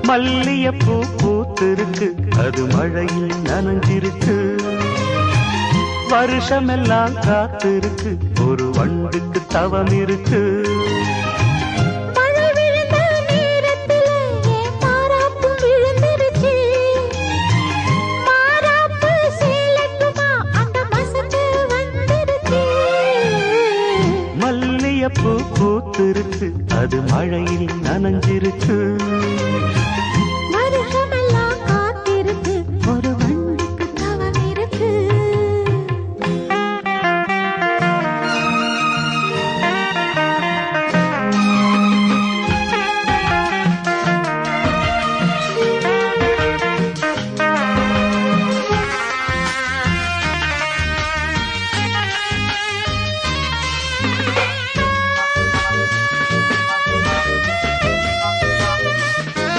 மல்லியப்பூ பூத்திருக்கு, அது மழையில் நனைஞ்சிருக்கு. வருஷமெல்லாம் காத்திருக்கு, ஒரு வண்டுக்கு தவம் இருக்கு. மல்லியப்பூ பூத்திருக்கு, அது மழையில் நனைஞ்சிருக்கு.